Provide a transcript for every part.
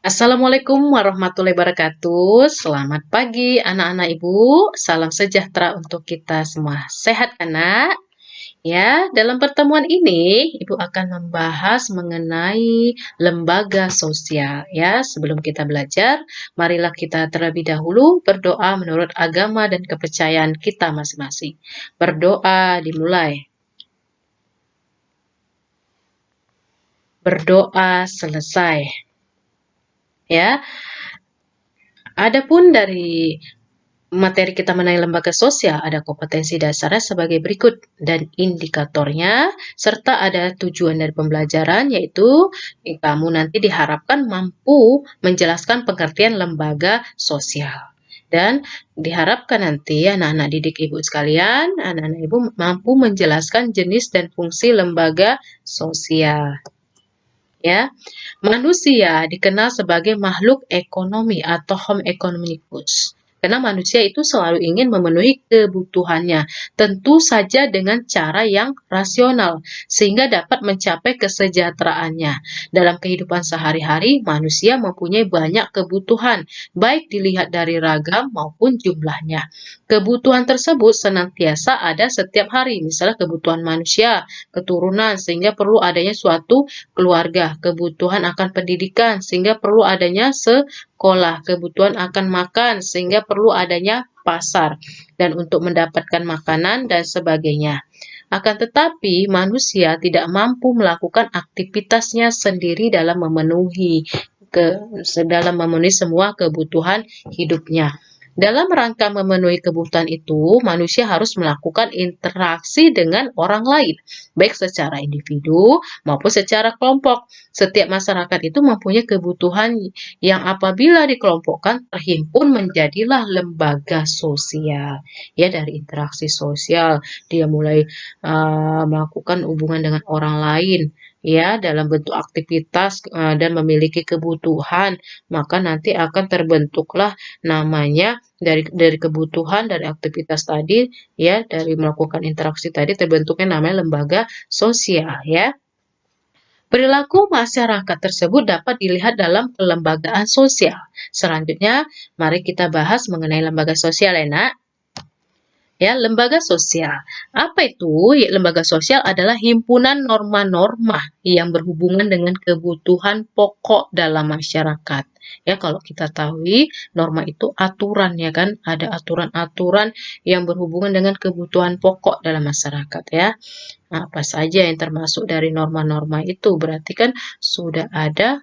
Assalamualaikum warahmatullahi wabarakatuh. Selamat pagi anak-anak Ibu. Salam sejahtera untuk kita semua. Sehat kan, Nak? Ya, dalam pertemuan ini Ibu akan membahas mengenai lembaga sosial ya. Sebelum kita belajar, marilah kita terlebih dahulu berdoa menurut agama dan kepercayaan kita masing-masing. Berdoa dimulai. Berdoa selesai. Ya, adapun dari materi kita mengenai lembaga sosial ada kompetensi dasarnya sebagai berikut dan indikatornya, serta ada tujuan dari pembelajaran yaitu kamu nanti diharapkan mampu menjelaskan pengertian lembaga sosial. Dan diharapkan nanti anak-anak didik Ibu sekalian, anak-anak Ibu mampu menjelaskan jenis dan fungsi lembaga sosial. Ya, manusia dikenal sebagai makhluk ekonomi atau homo economicus. Karena manusia itu selalu ingin memenuhi kebutuhannya, tentu saja dengan cara yang rasional, sehingga dapat mencapai kesejahteraannya. Dalam kehidupan sehari-hari, manusia mempunyai banyak kebutuhan, baik dilihat dari ragam maupun jumlahnya. Kebutuhan tersebut senantiasa ada setiap hari, misalnya kebutuhan manusia, keturunan, sehingga perlu adanya suatu keluarga, kebutuhan akan pendidikan, sehingga perlu adanya sekolah, kebutuhan akan makan, sehingga perlu adanya pasar, dan untuk mendapatkan makanan dan sebagainya. Akan tetapi, manusia tidak mampu melakukan aktivitasnya sendiri dalam memenuhi semua kebutuhan hidupnya. Dalam rangka memenuhi kebutuhan itu, manusia harus melakukan interaksi dengan orang lain, baik secara individu maupun secara kelompok. Setiap masyarakat itu mempunyai kebutuhan yang apabila dikelompokkan terhimpun menjadilah lembaga sosial. Ya, dari interaksi sosial, dia mulai melakukan hubungan dengan orang lain, ya, dalam bentuk aktivitas dan memiliki kebutuhan, maka nanti akan terbentuklah namanya dari kebutuhan dari aktivitas tadi, ya, dari melakukan interaksi tadi terbentuknya namanya lembaga sosial, ya. Perilaku masyarakat tersebut dapat dilihat dalam kelembagaan sosial. Selanjutnya, mari kita bahas mengenai lembaga sosial, ya, Nak. Ya, lembaga sosial. Apa itu? Ya, lembaga sosial adalah himpunan norma-norma yang berhubungan dengan kebutuhan pokok dalam masyarakat. Ya, kalau kita tahu norma itu aturan, ya kan? Ada aturan-aturan yang berhubungan dengan kebutuhan pokok dalam masyarakat, ya. Nah, apa saja yang termasuk dari norma-norma itu? Berarti kan sudah ada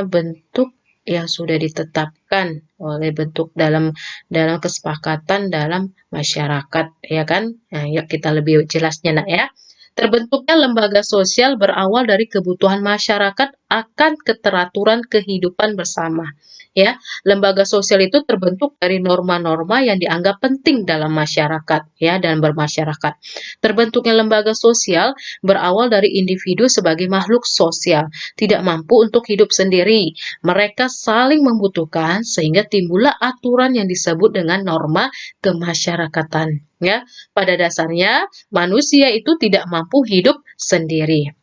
bentuk yang sudah ditetapkan oleh bentuk dalam kesepakatan dalam masyarakat, ya kan? Nah, yuk kita lebih jelasnya, Nak, ya. Terbentuknya lembaga sosial berawal dari kebutuhan masyarakat akan keteraturan kehidupan bersama. Ya, lembaga sosial itu terbentuk dari norma-norma yang dianggap penting dalam masyarakat, ya, dan bermasyarakat. Terbentuknya lembaga sosial berawal dari individu sebagai makhluk sosial, tidak mampu untuk hidup sendiri. Mereka saling membutuhkan sehingga timbullah aturan yang disebut dengan norma kemasyarakatan. Ya, pada dasarnya manusia itu tidak mampu hidup sendiri.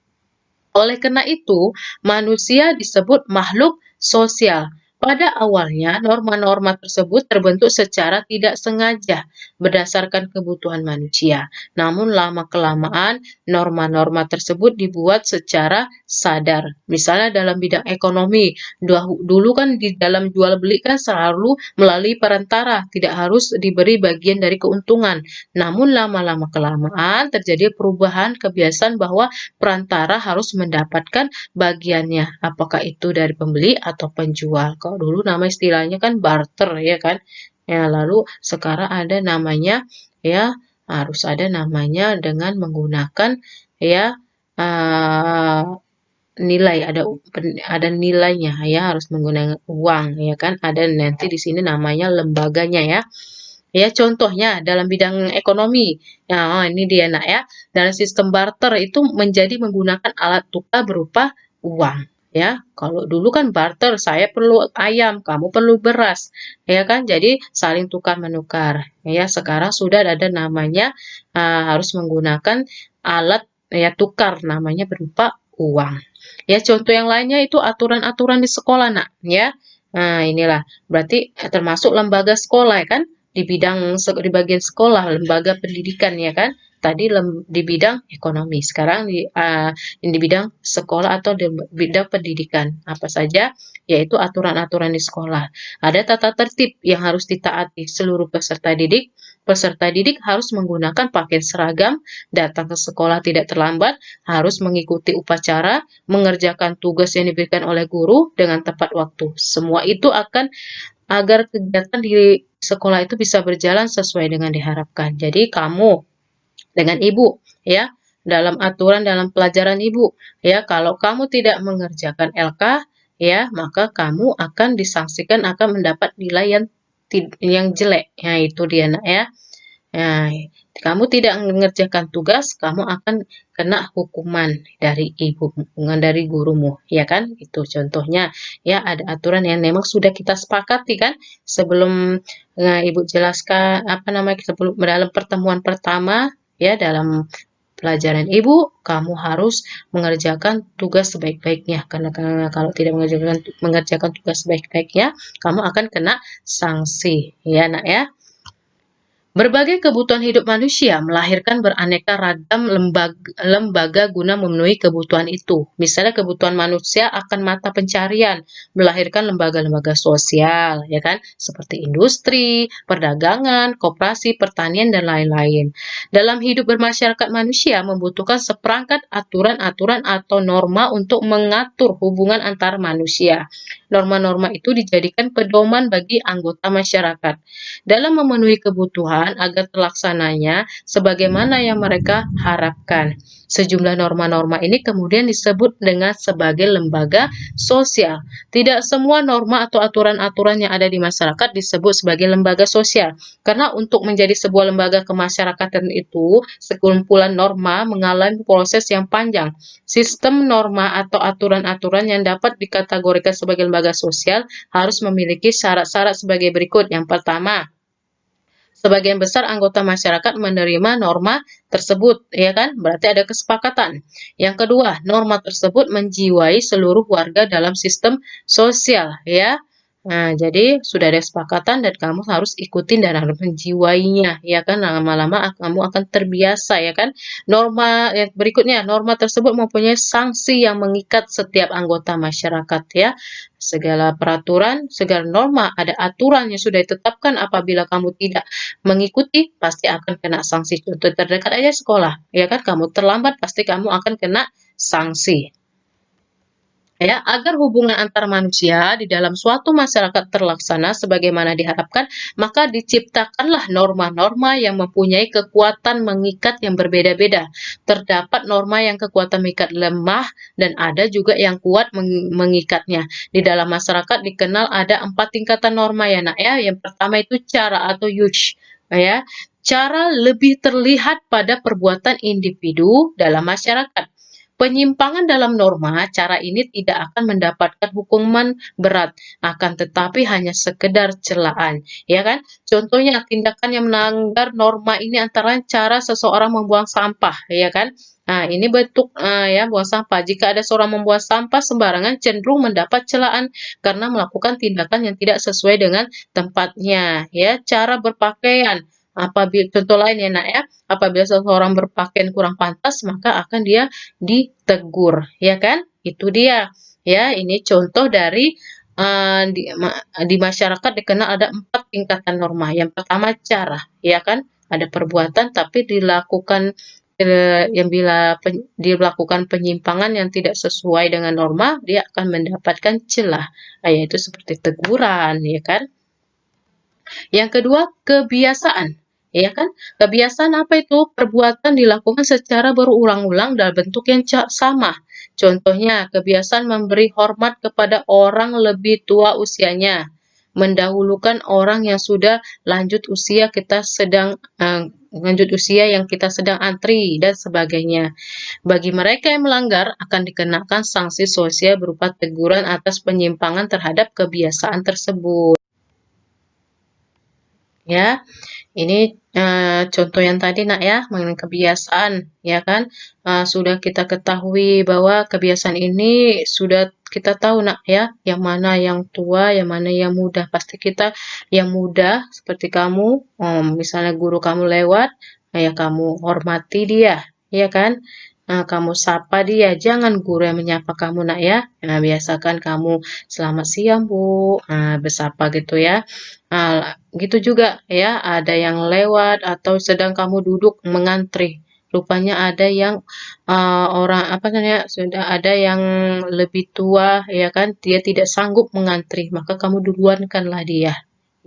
Oleh karena itu, manusia disebut makhluk sosial. Pada awalnya, norma-norma tersebut terbentuk secara tidak sengaja berdasarkan kebutuhan manusia. Namun lama-kelamaan, norma-norma tersebut dibuat secara sadar. Misalnya dalam bidang ekonomi, dulu kan di dalam jual beli kan selalu melalui perantara, tidak harus diberi bagian dari keuntungan. Namun lama-lama kelamaan terjadi perubahan kebiasaan bahwa perantara harus mendapatkan bagiannya, apakah itu dari pembeli atau penjual. Kalau dulu nama istilahnya kan barter, ya kan? Ya, lalu sekarang ada namanya, ya, harus ada namanya dengan menggunakan, ya, nilai, ada nilainya, ya, harus menggunakan uang, ya kan? Ada nanti di sini namanya lembaganya, ya. Ya, contohnya dalam bidang ekonomi. Nah, ini dia, Nak, ya. Dalam sistem barter itu menjadi menggunakan alat tukar berupa uang, ya. Kalau dulu kan barter, saya perlu ayam, kamu perlu beras, ya kan? Jadi saling tukar-menukar. Ya, sekarang sudah ada namanya harus menggunakan alat ya tukar namanya berupa uang. Ya, contoh yang lainnya itu aturan-aturan di sekolah, Nak, ya. Nah, inilah berarti termasuk lembaga sekolah ya kan? Di bagian sekolah, lembaga pendidikan ya kan? Tadi di bidang ekonomi, sekarang di bidang sekolah atau di bidang pendidikan. Apa saja? Yaitu aturan-aturan di sekolah. Ada tata tertib yang harus ditaati seluruh peserta didik. Peserta didik harus menggunakan pakaian seragam, datang ke sekolah tidak terlambat, harus mengikuti upacara, mengerjakan tugas yang diberikan oleh guru dengan tepat waktu. Semua itu akan agar kegiatan di sekolah itu bisa berjalan sesuai dengan diharapkan. Jadi kamu dengan ibu ya, dalam aturan dalam pelajaran ibu ya, kalau kamu tidak mengerjakan LK ya, maka kamu akan disangsikan akan mendapat nilai yang jelek. Ya, itu dia Nak ya. Nah, kamu tidak mengerjakan tugas, kamu akan kena hukuman dari ibu, bukan dari gurumu, ya kan? Itu contohnya. Ya, ada aturan yang memang sudah kita sepakati kan sebelum Ibu jelaskan apa namanya sebelum dalam pertemuan pertama ya dalam pelajaran Ibu, kamu harus mengerjakan tugas sebaik-baiknya karena kalau tidak mengerjakan tugas sebaik-baiknya, kamu akan kena sanksi, ya Nak ya. Berbagai kebutuhan hidup manusia melahirkan beraneka ragam lembaga guna memenuhi kebutuhan itu. Misalnya kebutuhan manusia akan mata pencarian, melahirkan lembaga-lembaga sosial, ya kan? Seperti industri, perdagangan, koperasi, pertanian, dan lain-lain. Dalam hidup bermasyarakat manusia membutuhkan seperangkat aturan-aturan atau norma untuk mengatur hubungan antar manusia. Norma-norma itu dijadikan pedoman bagi anggota masyarakat dalam memenuhi kebutuhan agar terlaksananya sebagaimana yang mereka harapkan. Sejumlah norma-norma ini kemudian disebut dengan sebagai lembaga sosial. Tidak semua norma atau aturan-aturan yang ada di masyarakat disebut sebagai lembaga sosial. Karena untuk menjadi sebuah lembaga kemasyarakatan itu, sekumpulan norma mengalami proses yang panjang. Sistem norma atau aturan-aturan yang dapat dikategorikan sebagai lembaga sosial harus memiliki syarat-syarat sebagai berikut. Yang pertama, sebagian besar anggota masyarakat menerima norma tersebut, ya kan? Berarti ada kesepakatan. Yang kedua, norma tersebut menjiwai seluruh warga dalam sistem sosial, ya. Nah, jadi sudah ada kesepakatan dan kamu harus ikutin dan harus menjiwainya, ya kan? Lama-lama kamu akan terbiasa, ya kan? Norma yang berikutnya, norma tersebut mempunyai sanksi yang mengikat setiap anggota masyarakat, ya. Segala peraturan, segala norma, ada aturan yang sudah ditetapkan apabila kamu tidak mengikuti pasti akan kena sanksi. Contoh terdekat aja sekolah, ya kan? Kamu terlambat pasti kamu akan kena sanksi. Ya, agar hubungan antar manusia di dalam suatu masyarakat terlaksana sebagaimana diharapkan, maka diciptakanlah norma-norma yang mempunyai kekuatan mengikat yang berbeda-beda. Terdapat norma yang kekuatan mengikat lemah dan ada juga yang kuat mengikatnya. Di dalam masyarakat dikenal ada 4 tingkatan norma ya Nak ya. Yang pertama itu cara atau use ya. Cara lebih terlihat pada perbuatan individu dalam masyarakat. Penyimpangan dalam norma, cara ini tidak akan mendapatkan hukuman berat, akan tetapi hanya sekedar celaan, ya kan? Contohnya tindakan yang melanggar norma ini antara cara seseorang membuang sampah, ya kan? Nah, ini bentuk ya buang sampah. Jika ada seorang membuang sampah sembarangan cenderung mendapat celaan karena melakukan tindakan yang tidak sesuai dengan tempatnya, ya. Cara berpakaian. Apabila contoh lain ya Nak ya, apabila seseorang berpakaian kurang pantas maka akan dia ditegur, ya kan? Itu dia. Ya, ini contoh dari di masyarakat dikenal ada 4 tingkatan norma. Yang pertama cara, ya kan? Ada perbuatan tapi dilakukan yang bila dilakukan penyimpangan yang tidak sesuai dengan norma, dia akan mendapatkan celah, yaitu seperti teguran, ya kan? Yang kedua, kebiasaan. Ya kan? Kebiasaan apa itu? Perbuatan dilakukan secara berulang-ulang dalam bentuk yang sama. Contohnya, kebiasaan memberi hormat kepada orang lebih tua usianya, mendahulukan orang yang sudah lanjut usia lanjut usia yang kita sedang antri dan sebagainya. Bagi mereka yang melanggar akan dikenakan sanksi sosial berupa teguran atas penyimpangan terhadap kebiasaan tersebut. ya. Ini contoh yang tadi nak ya, mengenai kebiasaan, ya kan? Sudah kita ketahui bahwa kebiasaan ini sudah kita tahu nak ya, yang mana yang tua, yang mana yang muda. Pasti kita yang muda seperti kamu, misalnya guru kamu lewat, ya kamu hormati dia, ya kan? Kamu sapa dia, jangan guru yang menyapa kamu nak ya. Nah, biasakan kamu selamat siang Bu, bersapa gitu ya. Gitu juga ya, ada yang lewat atau sedang kamu duduk mengantri. Rupanya ada yang orang apa namanya, sudah ada yang lebih tua ya kan, dia tidak sanggup mengantri, maka kamu duluankanlah dia.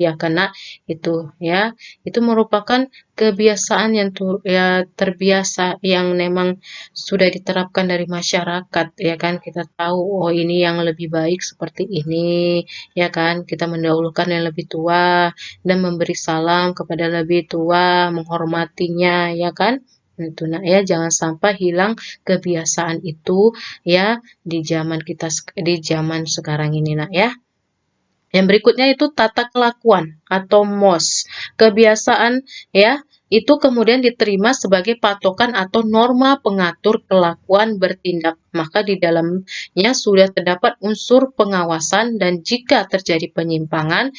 Ya karena itu ya, itu merupakan kebiasaan yang ya terbiasa yang memang sudah diterapkan dari masyarakat ya kan. Kita tahu oh ini yang lebih baik seperti ini ya kan, kita mendahulukan yang lebih tua dan memberi salam kepada lebih tua, menghormatinya ya kan. Itu nak ya, jangan sampai hilang kebiasaan itu ya di zaman kita di zaman sekarang ini nak ya. Yang berikutnya itu tata kelakuan atau MOS. Kebiasaan ya, itu kemudian diterima sebagai patokan atau norma pengatur kelakuan bertindak. Maka di dalamnya sudah terdapat unsur pengawasan dan jika terjadi penyimpangan,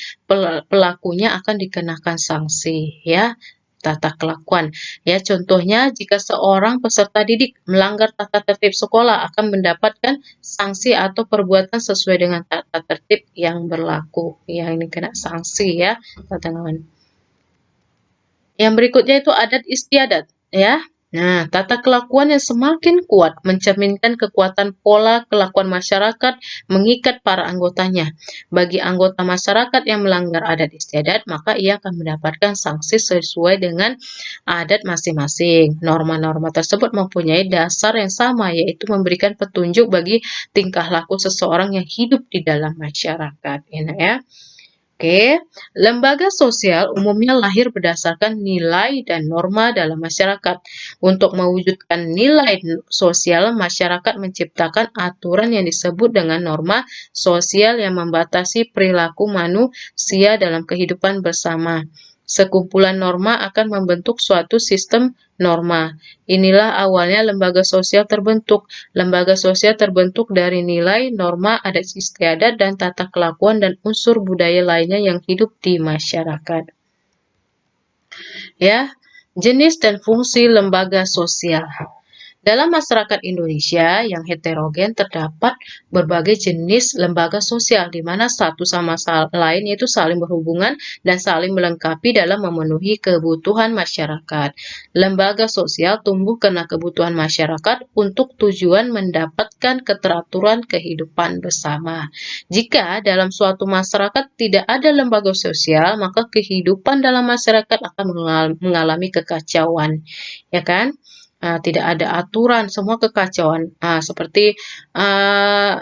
pelakunya akan dikenakan sanksi ya. Tata kelakuan. Ya, contohnya jika seorang peserta didik melanggar tata tertib sekolah akan mendapatkan sanksi atau perbuatan sesuai dengan tata tertib yang berlaku. Ya, ini kena sanksi ya, katakan. Yang berikutnya itu adat istiadat, ya. Nah, tata kelakuan yang semakin kuat mencerminkan kekuatan pola kelakuan masyarakat mengikat para anggotanya. Bagi anggota masyarakat yang melanggar adat istiadat, maka ia akan mendapatkan sanksi sesuai dengan adat masing-masing. Norma-norma tersebut mempunyai dasar yang sama, yaitu memberikan petunjuk bagi tingkah laku seseorang yang hidup di dalam masyarakat. Ya. Oke, lembaga sosial umumnya lahir berdasarkan nilai dan norma dalam masyarakat. Untuk mewujudkan nilai sosial, masyarakat menciptakan aturan yang disebut dengan norma sosial yang membatasi perilaku manusia dalam kehidupan bersama. Sekumpulan norma akan membentuk suatu sistem norma. Inilah awalnya lembaga sosial terbentuk. Lembaga sosial terbentuk dari nilai, norma, adat istiadat, dan tata kelakuan dan unsur budaya lainnya yang hidup di masyarakat. Ya, jenis dan fungsi lembaga sosial. Dalam masyarakat Indonesia yang heterogen terdapat berbagai jenis lembaga sosial di mana satu sama lain itu saling berhubungan dan saling melengkapi dalam memenuhi kebutuhan masyarakat. Lembaga sosial tumbuh karena kebutuhan masyarakat untuk tujuan mendapatkan keteraturan kehidupan bersama. Jika dalam suatu masyarakat tidak ada lembaga sosial, maka kehidupan dalam masyarakat akan mengalami kekacauan, ya kan? Tidak ada aturan, semua kekacauan. Seperti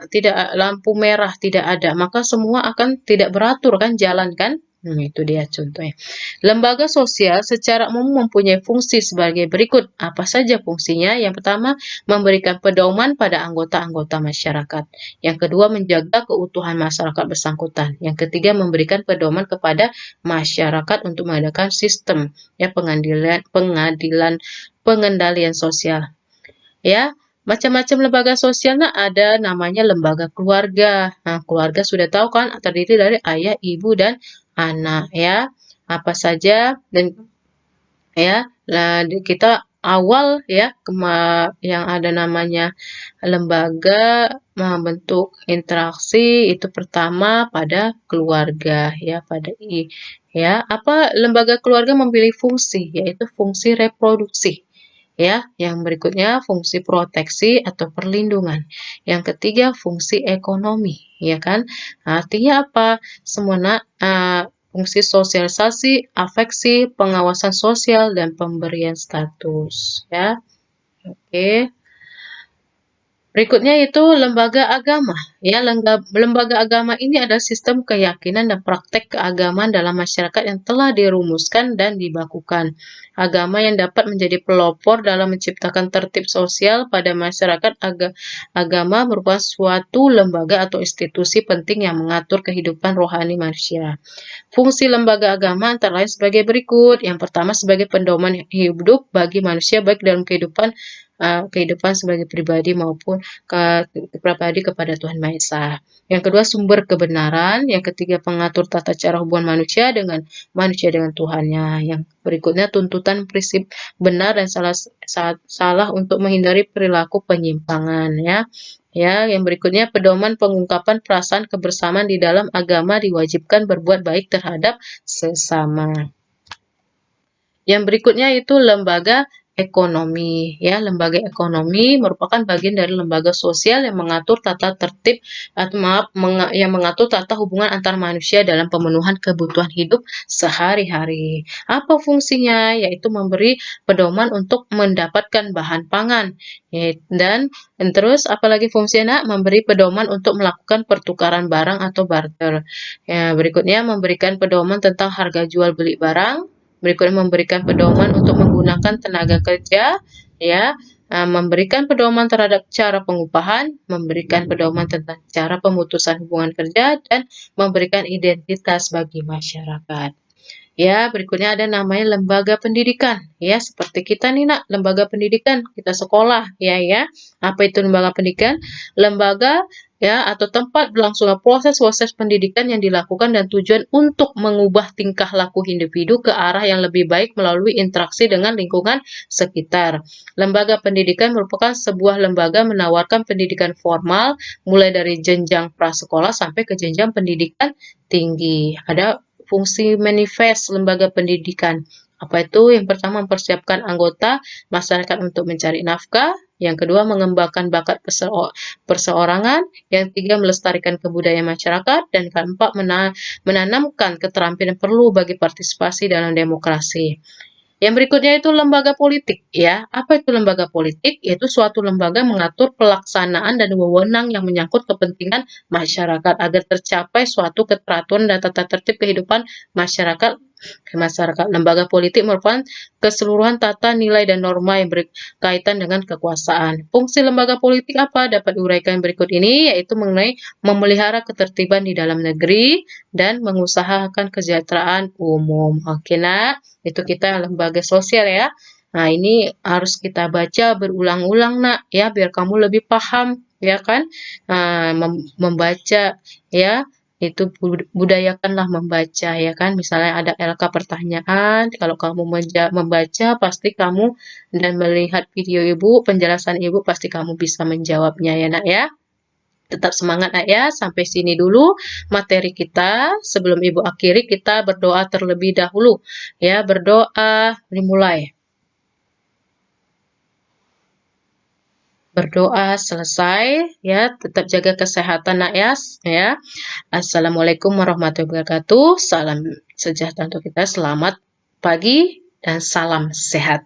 tidak lampu merah tidak ada, maka semua akan tidak beratur kan jalan kan? Itu dia contohnya. Lembaga sosial secara umum mempunyai fungsi sebagai berikut. Apa saja fungsinya? Yang pertama, memberikan pedoman pada anggota-anggota masyarakat. Yang kedua, menjaga keutuhan masyarakat bersangkutan. Yang ketiga, memberikan pedoman kepada masyarakat untuk mengadakan sistem ya pengendalian sosial. Ya, macam-macam lembaga sosial ada namanya lembaga keluarga. Nah, keluarga sudah tahu kan terdiri dari ayah, ibu dan anak ya. Apa saja dan ya, kita awal ya yang ada namanya lembaga membentuk interaksi itu pertama pada keluarga ya ya apa lembaga keluarga memiliki fungsi yaitu fungsi reproduksi. Ya, yang berikutnya fungsi proteksi atau perlindungan. Yang ketiga fungsi ekonomi, ya kan? Artinya apa? Semua fungsi sosialisasi, afeksi, pengawasan sosial dan pemberian status, ya. Oke. Berikutnya itu lembaga agama. Ya, lembaga agama ini adalah sistem keyakinan dan praktek keagamaan dalam masyarakat yang telah dirumuskan dan dibakukan. Agama yang dapat menjadi pelopor dalam menciptakan tertib sosial pada masyarakat. Agama merupakan suatu lembaga atau institusi penting yang mengatur kehidupan rohani manusia. Fungsi lembaga agama antara lain sebagai berikut. Yang pertama, sebagai pedoman hidup bagi manusia baik dalam kehidupan sebagai pribadi maupun pribadi kepada Tuhan Maha Esa. Yang kedua, sumber kebenaran. Yang ketiga, pengatur tata cara hubungan manusia dengan Tuhannya. Yang berikutnya, tuntutan prinsip benar dan salah untuk menghindari perilaku penyimpangan, ya. Ya, yang berikutnya, pedoman pengungkapan perasaan kebersamaan di dalam agama diwajibkan berbuat baik terhadap sesama. Yang berikutnya itu lembaga ekonomi, ya. Lembaga ekonomi merupakan bagian dari lembaga sosial yang mengatur tata tertib yang mengatur tata hubungan antar manusia dalam pemenuhan kebutuhan hidup sehari-hari. Apa fungsinya? Yaitu memberi pedoman untuk mendapatkan bahan pangan. Dan terus apalagi fungsinya? Memberi pedoman untuk melakukan pertukaran barang atau barter. Ya, berikutnya memberikan pedoman tentang harga jual beli barang. Berikutnya memberikan pedoman untuk menggunakan tenaga kerja, ya, memberikan pedoman terhadap cara pengupahan, memberikan pedoman tentang cara pemutusan hubungan kerja, dan memberikan identitas bagi masyarakat. Ya, berikutnya ada namanya lembaga pendidikan. Ya, seperti kita nih, Nak, lembaga pendidikan, kita sekolah, ya. Apa itu lembaga pendidikan? Lembaga ya atau tempat berlangsungnya proses-proses pendidikan yang dilakukan dan tujuan untuk mengubah tingkah laku individu ke arah yang lebih baik melalui interaksi dengan lingkungan sekitar. Lembaga pendidikan merupakan sebuah lembaga menawarkan pendidikan formal mulai dari jenjang prasekolah sampai ke jenjang pendidikan tinggi. Ada fungsi manifest lembaga pendidikan. Apa itu? Yang pertama, mempersiapkan anggota masyarakat untuk mencari nafkah. Yang kedua, mengembangkan bakat perseorangan. Yang ketiga, melestarikan kebudayaan masyarakat. Dan keempat, menanamkan keterampilan perlu bagi partisipasi dalam demokrasi. Yang berikutnya itu lembaga politik, ya. Apa itu lembaga politik? Yaitu suatu lembaga mengatur pelaksanaan dan wewenang yang menyangkut kepentingan masyarakat agar tercapai suatu keteraturan dan tata tertib kehidupan masyarakat. Lembaga politik merupakan keseluruhan tata nilai dan norma yang berkaitan dengan kekuasaan. Fungsi lembaga politik apa? Dapat diuraikan berikut ini, yaitu mengenai memelihara ketertiban di dalam negeri dan mengusahakan kesejahteraan umum. Oke, Nak. Itu kita lembaga sosial, ya. Nah, ini harus kita baca berulang-ulang, Nak, ya, biar kamu lebih paham, ya kan? Membaca, ya. Itu budayakanlah membaca, ya kan. Misalnya ada LK pertanyaan, kalau kamu membaca pasti kamu dan melihat video ibu, penjelasan ibu pasti kamu bisa menjawabnya, ya, Nak, ya. Tetap semangat, Nak, ya. Sampai sini dulu materi kita. Sebelum ibu akhiri, kita berdoa terlebih dahulu, ya. Berdoa, dimulai. Berdoa selesai, ya. Tetap jaga kesehatan, Nak, ya. Assalamualaikum warahmatullahi wabarakatuh. Salam sejahtera untuk kita. Selamat pagi dan salam sehat.